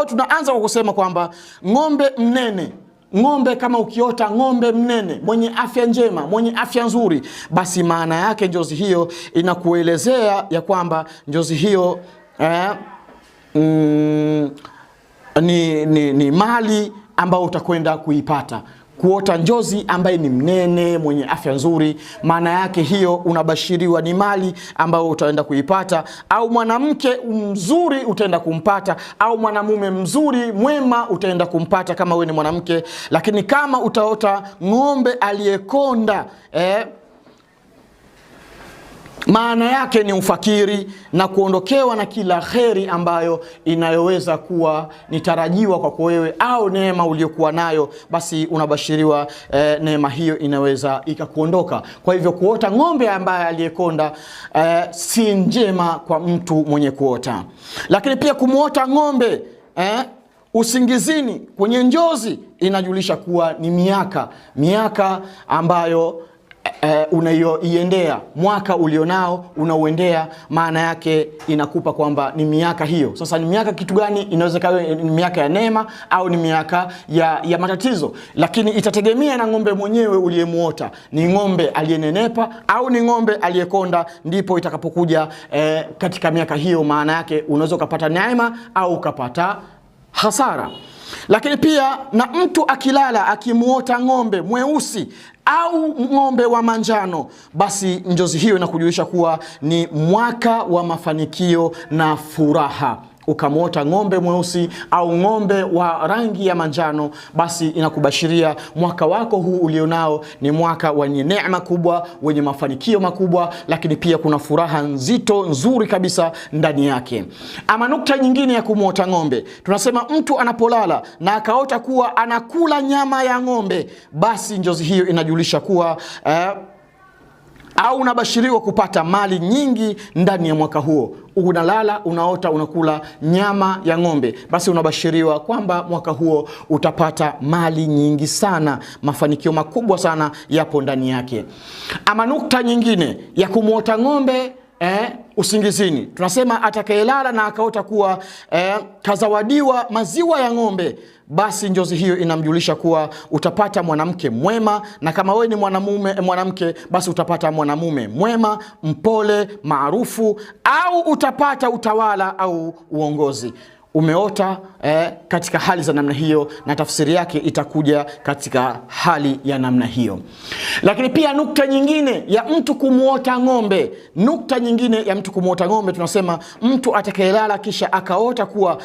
Tunaanza kwa kusema kwamba ng'ombe mnene, ng'ombe kama ukiota ng'ombe mnene mwenye afya njema, mwenye afya nzuri, basi maana yake njozi hiyo inakuelezea ya kwamba njozi hiyo ni mali ambayo utakwenda kuipata. Kuota njozi ambaye ni mnene mwenye afya nzuri, maana yake hiyo unabashiriwa ni mali ambayo utaenda kuipata, au mwanamke mzuri utaenda kumpata, au mwanamume mzuri mwema utaenda kumpata kama wewe ni mwanamke. Lakini kama utaota ng'ombe aliyekonda, maana yake ni ufakiri na kuondokewa na kila kheri ambayo inayoweza kuwa nitarajiwa kwako wewe, au neema uliyokuwa nayo, basi unabashiriwa neema hiyo inaweza ikakuondoka. Kwa hivyo kuota ng'ombe ambaye aliyekonda si njema kwa mtu mwenye kuota. Lakini pia kumuota ng'ombe usingizini kwenye njozi inajulisha kuwa ni miaka ambayo unayoiendea, mwaka ulionao unauendea, maana yake inakupa kwamba ni miaka hiyo. Sasa ni miaka kitu gani? Inaweza kawa ni miaka ya neema au ni miaka ya matatizo, lakini itategemea na ng'ombe mwenyewe uliyemuota. Ni ng'ombe aliyenenepa au ni ng'ombe aliyekonda, ndipo itakapokuja katika miaka hiyo, maana yake unaweza ukapata neema au ukapata hasara. Lakini pia na mtu akilala akimuota ng'ombe mweusi au ng'ombe wa manjano, basi njozi hiyo inakujulisha kuwa ni mwaka wa mafanikio na furaha. Ukamuota ng'ombe mweusi au ng'ombe wa rangi ya manjano, basi inakubashiria mwaka wako huu ulionao ni mwaka wenye neema kubwa, wenye mafanikio makubwa, lakini pia kuna furaha nzuri kabisa ndani yake. Ama nukta nyingine ya kumuota ng'ombe, tunasema mtu anapolala na akaota kuwa anakula nyama ya ng'ombe, basi njozi hiyo inajulisha kuwa au unabashiriwa kupata mali nyingi ndani ya mwaka huo. Unalala unaota unakula nyama ya ng'ombe, basi unabashiriwa kwamba mwaka huo utapata mali nyingi sana, mafanikio makubwa sana yapo ndani yake. Ama nukta nyingine ya kumuota ng'ombe usingizini, tunasema atakayelala na akaota kuwa kazawadiwa maziwa ya ng'ombe, basi njozi hiyo inamjulisha kuwa utapata mwanamke mwema, na kama wewe ni mwanamke, basi utapata mwanamume mwema, mpole, maarufu, au utapata utawala au uongozi. Umeota katika hali za namna hiyo, na tafsiri yake itakuja katika hali ya namna hiyo. Lakini pia nukta nyingine ya mtu kumuota ng'ombe, tunasema mtu atakayelala kisha akaota kuwa